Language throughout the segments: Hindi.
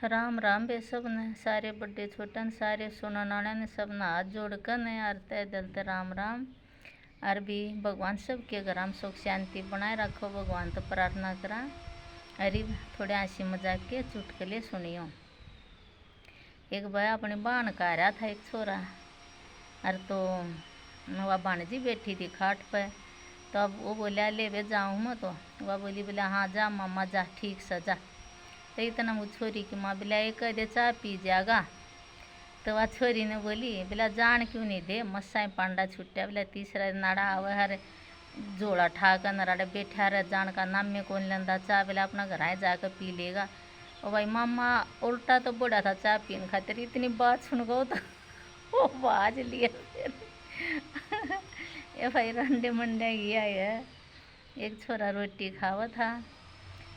राम राम बे सब ने सारे बड़े छोटे ने सारे सुनने वाले ने सब ने हाथ जोड़ कर ने यार तय दिल ते राम राम। और भी भगवान सबके घर हम सुख शांति बनाए रखो भगवान तो प्रार्थना करा। अरे थोड़े हंसी मजाक के चुटकुले सुनियो। एक भाई अपनी बहन का रहा था एक छोरा। और तो वह भाणजी बैठी थी खाट पे। तो अब वो बोला ले वे जाऊँ मैं तो वह बोली बोला हाँ जा मामा जा ठीक से जा। तो इतना वो छोरी की माँ बोला एक दे चाय पी जाएगा। तो वह छोरी ने बोली बोला जान क्यों नहीं दे मस्सा पांडा छुट्टा बोला तीसरा नाड़ा आवे हर जोड़ा ठाकर नराड़े बैठा रहे जान का नाम में कौन लेंदा चाय बोला अपना घर आए जाकर पी लेगा। और भाई मामा उल्टा तो बड़ा था चाय पीने खातिर इतनी बात सुन गो तो वो बाज लिया फिर ये भाई रंडे मंडे गया है। एक छोरा रोटी खावा था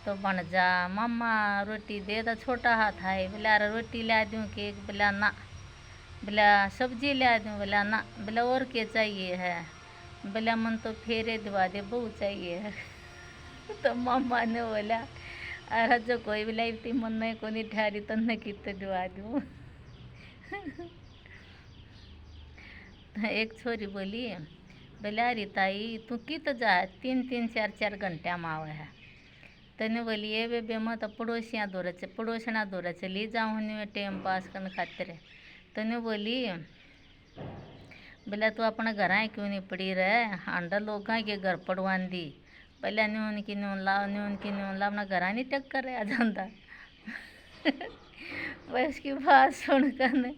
तो बन जा मम्मा रोटी दे तो छोटा हाथ है बोला रोटी ला दूँ केक बोला ना बोला सब्जी ला दूँ बोला ना बोला और क्या चाहिए है बोला मन तो फेरे दिवा दे बहू चाहिए है तो मम्मा ने बोला अरे जो कोई बोला इतनी मन नहीं को नहीं ठहरी तो न कितने दिवा दूँ एक छोरी बोली बोला अरे ताई तू कित जा 3-3 4-4 घंटे में आवे है। तने बोलिए बे मैं तो पड़ोसियाँ दौरा चली जाऊँ नहीं टाइम पास करने खातिर। तने बोली बोला तू अपना घर आए क्यों नहीं पड़ी रहे आंडा लोग के घर पड़वान दी पहले न्यून की न्यून ला अपना घर नहीं टक्कर रहा जाता वह उसकी बात सुनकर ने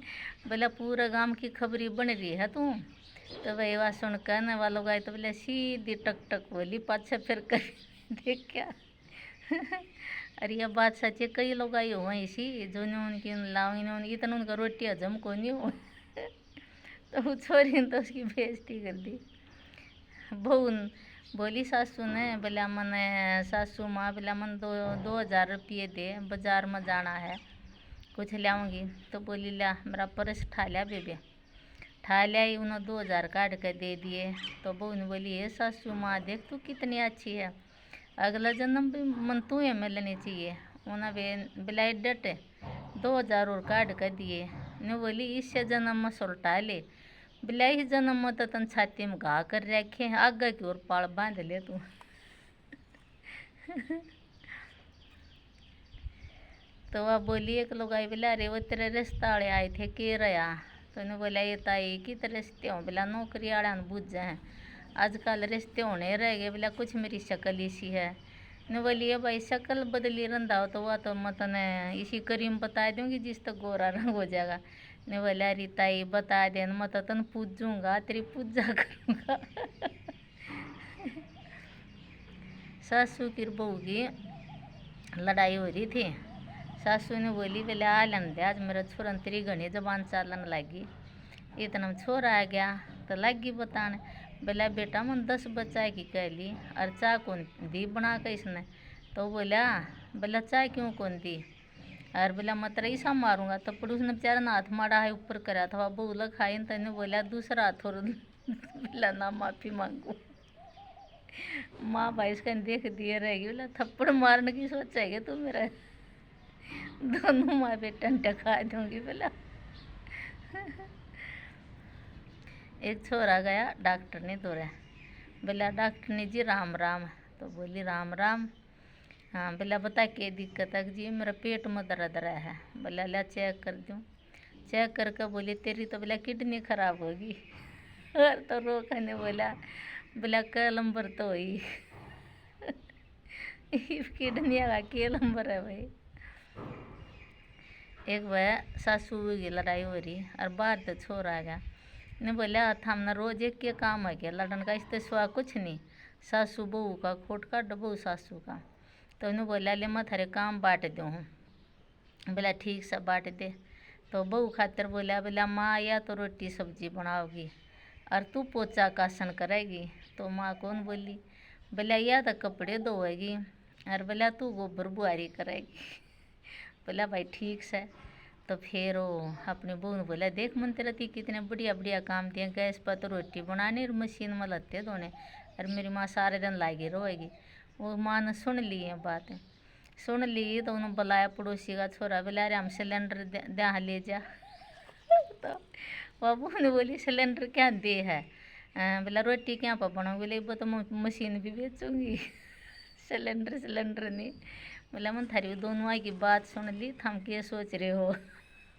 बोला पूरा गांव की खबरी बन रही है तू। तो वही बात सुनकर ने वालों गए तो बोले सीधी टक टक बोली पाछे फिर कर देख क्या अरे यह बात सच है कई लोग आई हो इसी जो ने उनकी लाओ ने इतना उनका रोटी हजम को नहीं हो तो वो छोरी ने तो उसकी बेइज्जती कर दी। बहू बोली सासू ने बोला मैंने सासू माँ बोला मन 2,000 रुपये दे बाजार में जाना है कुछ लाऊंगी। तो बोली ला मेरा पर्स ठा लिया बेबे ठा लिया ही उन्होंने 2,000 काट कर दे दिए। तो बहू ने बोली है सासू माँ देख तू कितनी अच्छी है अगला जन्म भी मन तू ही मिलनी चाहिए। उन्हें बिलाई डटे 2,000 और काट कर दिए ने बोली इससे जन्म में सुलटा ले बिलाई जन्म में तो तन छाती में घा कर रखे आगे की ओर पाल बांध ले तू तो वह बोली एक लोग आई बोला अरे वो तेरे रिश्ता वाले आए थे के रहा। तो उन्हें बोला ये ताई कि तेरे रिश्ते हो बोला नौकरी वाला बुझ जाए आजकल रिश्ते होने रह गए बोला कुछ मेरी शक्ल इसी है। ने बोलिए भाई शक्ल बदली रंधा हो तो वह तो मैं तने इसी करीम बता दूंगी जिस तक गोरा रंग हो जाएगा। ने बोला अरे ताई बता दे मैं तो तन पूजूंगा तेरी पूजा करूँगा सासू की बहू की लड़ाई हो रही थी। सासू ने बोली बोले आ लन दे आज मेरा छोरन तेरी घनी जबान चालन लगी इतना छोरा आ गया तो लगी बताने बोला बेटा मन 10 बच्चा की कह ली और चाय कौन दी बना के इसने। तो बोला चाय क्यों कौन दी और बोला मैं तेरा ऐसा मारूंगा। तो पड़ोस ने बेचारा ना हाथ मारा है ऊपर करा था बहू लग खाई तने बोला दूसरा हाथ और बोला ना माफ़ी मांगू माँ भाई इसका देख दिए रहेगी बोला थप्पड़ मारने की सोचेगी तू मेरा दोनों माँ बेटा टका दूंगी बोला। एक छोरा गया डॉक्टर ने दौड़ा बोला डॉक्टर ने जी राम राम। तो बोली राम राम हाँ बोला बता क्या दिक्कत है जी मेरा पेट में दर्द रहा है बोला ला चेक कर दूँ चेक करके बोली तेरी तो बोला किडनी खराब होगी और तो रोका ने बोला क नंबर तो हुई किडनी का के नंबर है भाई। एक भाई सासू की लड़ाई हो रही और बाहर तो छोड़ आ गया ने बोला थामना रोज एक के काम है क्या लड़न का इससे सुहा कुछ नहीं सासू बहू का खोट का बहू सासू का। तो उन्हें बोला ले मैं थारे काम बांट दूँ बोला ठीक से बांट दे। तो बहू खातर बोला माँ या तो रोटी सब्जी बनाओगी और तू पोचा कासन करेगी। तो माँ कौन बोली बोला या तो कपड़े धोएगी और बोला तू गोबर बुआरी करेगी बोला भाई ठीक से। तो फिर वो अपने बहू ने बोला देख मन तेरा थी कितने बढ़िया बढ़िया काम दिए गैस पर तो रोटी बनाने और मशीन में लत्ते धोने और मेरी माँ सारे दिन लागी रोएगी। वो माँ ने सुन ली है बात सुन ली तो उन्होंने बुलाया पड़ोसी का छोरा, बोला अरे हम सिलेंडर दे ले जा। तो बाबू ने बोली सिलेंडर क्या दे है, बोला रोटी क्या पर बनाओ, बोले वो तो मशीन भी बेचूंगी। सिलेंडर सिलेंडर नहीं, बोला मन थारी दोनों की बात सुन ली, थम के सोच रहे हो।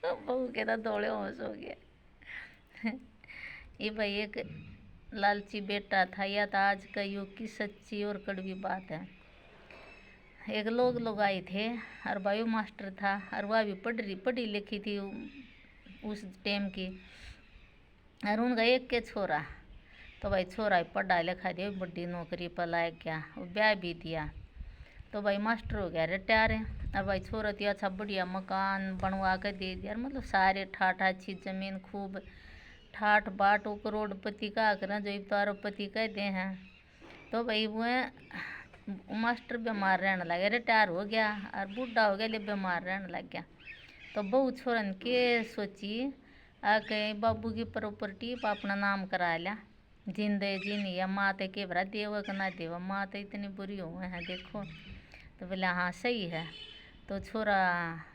बहू कहता दौड़े होश हो गया। ये भाई एक लालची बेटा था, या तो आज का युग की सच्ची और कड़वी बात है। एक लोग आए थे और बायो मास्टर था, और वह भी पढ़ी लिखी थी उस टाइम की। और उनका एक के छोरा, तो भाई छोरा पढ़ा लिखा दिया, बड़ी नौकरी पर लायक गया, वो ब्याह भी दिया, तो भाई मास्टर हो गया रिटायर है। और भाई छोरा तो अच्छा बढ़िया मकान बनवा कर दे दिया, मतलब सारे ठाठ अच्छी जमीन खूब ठाठ बाट, वो करोड़पति का करें जो अरबपति कहते हैं। तो भाई वो मास्टर बीमार रहने लगे, रिटायर हो गया और बूढ़ा हो गया, ले बीमार रहने लग गया। तो बहू छोरन के सोची आके बाबू की प्रॉपर्टी अपना नाम करा लिया, जिंदे जीनी या माँ तो के भरा देव का ना देवा, माँ तो इतनी बुरी हो है देखो। तो बोला हाँ सही है। तो छोरा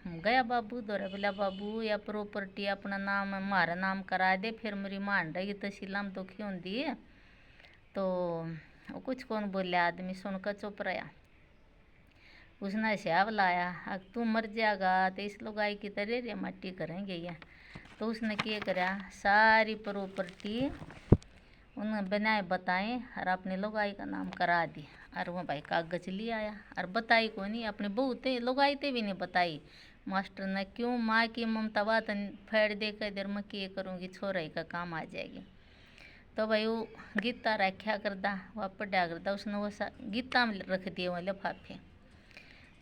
गया बाबू दौरा, बोला बाबू या प्रॉपर्टी अपना नाम हमारा नाम करा दे, फिर मेरी मान रही तहसीला में दुखी होती है। तो वो कुछ कौन बोलिया, आदमी सुनकर चुप रहा। उसने हिसाब लाया, अब तू मर जाएगा तो इस लुगाई की तरह रे मट्टी करेंगे ये। तो उसने क्या करा, सारी प्रॉपर्टी उन्होंने बनाए बताए और अपने लुगाई का नाम करा दी। और वो भाई कागज ले आया और बताई को नहीं, अपने बहू थे लुगाई ते भी नहीं बताई। मास्टर ने क्यों, माँ की ममता बात फेड़ दे कर इधर मैं क्या करूँगी, छोरा ही का काम आ जाएगी। तो भाई वो गीता रखा करदा, वह पढ़ा करदा, उसने वो गीता में रख दिए वो लिफाफे।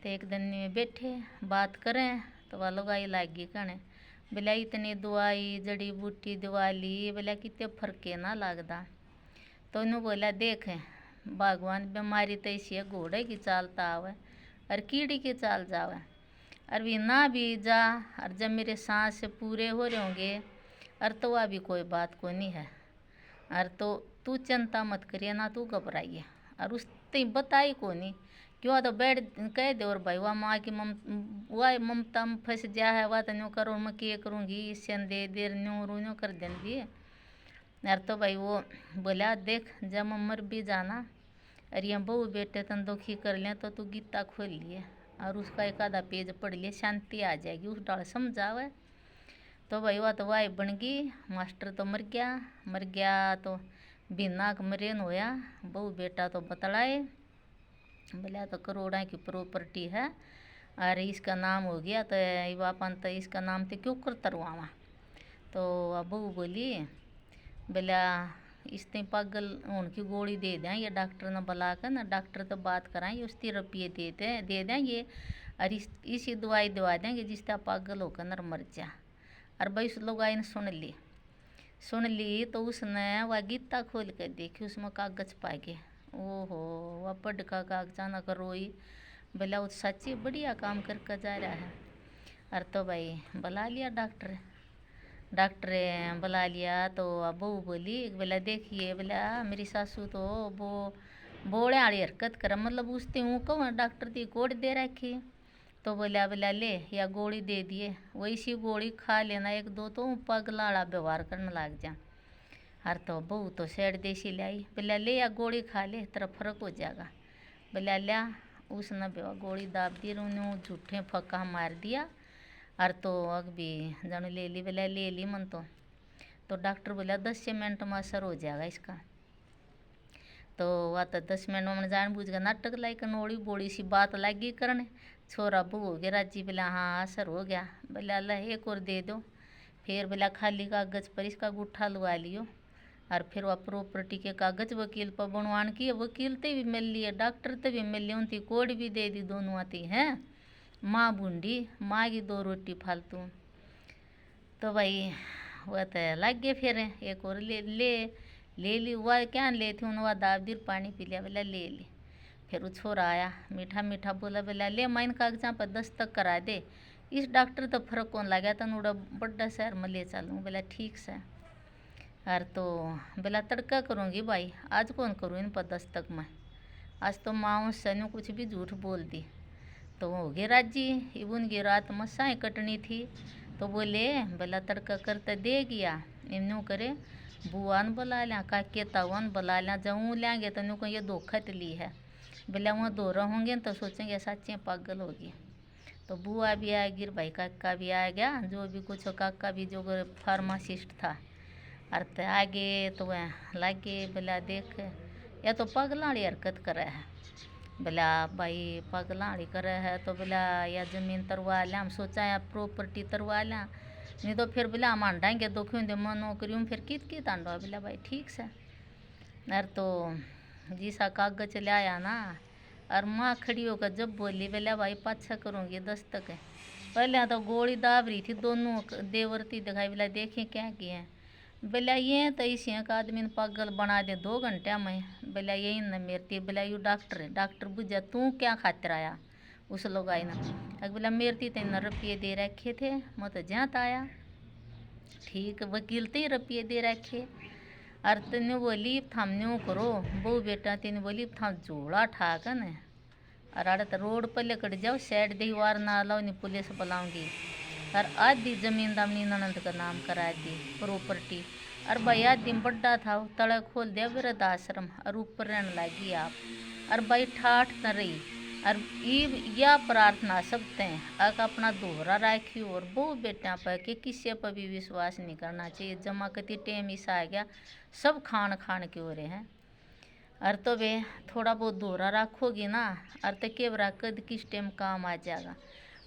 तो एक दिन में बैठे बात करें तो वह लुगाई लाग गई कहने, बोला इतनी दवाई जड़ी बूटी दवा ली, बोला कितने फर्क ना लगता। तो उन्होंने बोला देख भगवान बीमारी तो ऐसी है, घोड़े की चालता आवे और कीड़ी की चाल जावे, और भी ना भी जा, और जब मेरे सांस से पूरे हो रहे होंगे और तो वह भी कोई बात को नहीं है। और तो तू चिंता मत करिए ना, तू घबराइए। और उस तीन बताई को नहीं क्यों, तो बैठ कह दे और भाई वह माँ की वह ममता में फंस जा है, वह तो न्यू करो मैं क्या करूँगी, इससे दे देर न्यू कर देन भी। यार तो भाई वो बोला देख जब मर भी जाना और ये बहू बेटे तन दुखी कर लें तो तू गीता खोल लिए और उसका एक आधा पेज पढ़ लिए, शांति आ जाएगी, उस डाल समझावे। तो भाई वह तो वाई बन गई, मास्टर तो मर गया तो बिना मरेन होया, बहू बेटा तो बतलाए, बोला तो करोड़ा की प्रॉपर्टी है और इसका नाम हो गया, तो वापन तो इसका नाम तो क्यों कर तरवावा। तो बहू बोली, बोला इसने पागल उनकी गोली दे दें, ये डॉक्टर ने बुला कर ना, डॉक्टर तो बात कराएंगे, उस 30 रुपये दे देंगे और इसी दवाई दवा देंगे जिससे पागल होकर नर मर जा। और भाई उस लोग आए सुन ली तो उसने वह गीता खोल कर देखी, उसमें कागज पा गए। ओहो वह पढ़ का कागजा न कर रोई, बोला वो सच्ची बढ़िया काम करके जा रहा है। और तो भाई बुला लिया डॉक्टर बुला लिया। तो बहू बोली, बोला देखिए, बोला मेरी सासू तो वो बोले वाली हरकत कर, मतलब उसते हूँ कहूँ डॉक्टर ती कोड दे रखी। तो बोला ले या गोली दे दिए, वैसी गोली खा लेना एक दो तो पगलाड़ा व्यवहार करने लग जा। हर तो बहू तो सेठ देसी लाई, बोला ले या गोली खा ले तेरा फर्क हो जाएगा। बोला लिया, उसने गोली दाब दी, उन्होंने झूठे फक्का मार दिया। और तो अग भी जानो ले ली, बोला ले ली मन तो डॉक्टर बोला 10 मिनट में असर हो जाएगा इसका। तो वह तो 10 मिनट में जान बूझ कर नाटक लाई कनोड़ी बोड़ी सी बात लगी करने, छोरा बहू हो गया राजी, बोला हाँ असर हो गया। बोला अल्लाह एक और दे दो, फिर बोला खाली कागज पर इसका गुट्ठा लगा लियो। और फिर वह प्रॉपर्टी के कागज वकील पर बनवान की, वकील ते भी मिल लिए, डॉक्टर ते भी मिल लिए, उनकी कोड भी दे दी, दोनों आती हैं। माँ बूंदी, माँ की 2 रोटी फालतू। तो भाई वह तो लग गए, फिर एक और ले ली, वह क्या ले थी उन्होंने, वह दाबदीर पानी पी लिया, बोला ले ली। फिर वो छोरा आया मीठा मीठा बोला, बोला ले माइन कागजा पर दस्तक करा दे, इस डॉक्टर तो फर्क कौन लगा था, नूड़ा बड़ा शहर में ले चलूँ। बोला ठीक से। और तो बोला तड़का करूँगी भाई, आज कौन करूँ इन पर दस्तक में, आज तो माँ से कुछ भी झूठ बोल दी। तो हो गए राजी। अब उनकी रात मसाएँ कटनी थी, तो बोले भला तड़का करते दे गया इन्हों करे बुआ ने बुला लिया, काके तावा ने बुला लिया, जाऊँ लेंगे तो नुको ये धोखत ली है। बोला वहाँ दो होंगे तो सोचेंगे सच्चे पागल होगी। तो बुआ भी आ गई, भाई काका भी आ गया, जो भी कुछ काका भी जो फार्मासिस्ट था अर्थ आगे। तो वह लागे बोला देख या तो पगलाड़ी हरकत करे है। बोला भाई पगलाड़ी करे है तो बोला या ज़मीन तरवा लिया, हम सोचा या प्रॉपर्टी तरवा लिया, नहीं तो फिर बोला हम आंडाएंगे दो क्यों दे मनो करूँ फिर कित आंडो। बोला भाई ठीक से नर तो जीसा कागज ले आया ना, और माँ खड़ी होकर जब बोली बोला भाई पाछा करूँगी दस्तक है। पहले तो गोली दाब रही थी, दोनों देवरती दिखाई। बोला देखें क्या किए। बोला ये तो इसी का आदमी ने पागल बना दे 2 घंटे में। बोला यही न मेरती। बोला यू डॉक्टर है। डॉक्टर बुझा तू क्या खातिर आया उस लोग आई ना। बोला मेरती 3 रुपये दे रखे थे, मैं तो जात आया। ठीक वकील ते रुपये दे रखे। और तेने बोली थामने करो बहु बेटा, तेने बोली थाम जोड़ा ठाक न और अड़ रोड पर लेकर जाओ, साइड दे वार ना लाओ नहीं पुलिस बुलाऊंगी। और आधी जमीन दामनी ननंद का नाम करा दी प्रॉपर्टी। और भाई आदमी बड्डा था, तड़ा खोल दिया वृद्ध आश्रम और ऊपर रहने लगी आप। और भाई ठाठ न रही। और या प्रार्थना सकते हैं अगर अपना दोहरा राखी और बहु बेटा पर कि किसी पर भी विश्वास नहीं करना चाहिए। जमा कती टेम ऐसा आ गया सब खान के हो रहे हैं। और तो वे थोड़ा बहुत दोहरा रखोगी ना, और तो केवरा कद किस टाइम काम आ जाएगा।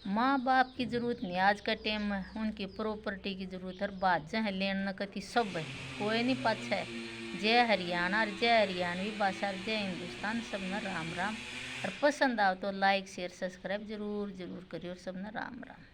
माँ बाप की ज़रूरत नहीं आज का टाइम में, उनकी प्रॉपर्टी की ज़रूरत है। बात जहाँ लेन न कती सब है, कोई नहीं पाछा है। जय हरियाणा और जय हरियाणवी भाषा और जय हिंदुस्तान। सब न राम राम। और पसंद आओ तो लाइक शेयर सब्सक्राइब जरूर करियो। सब न राम राम।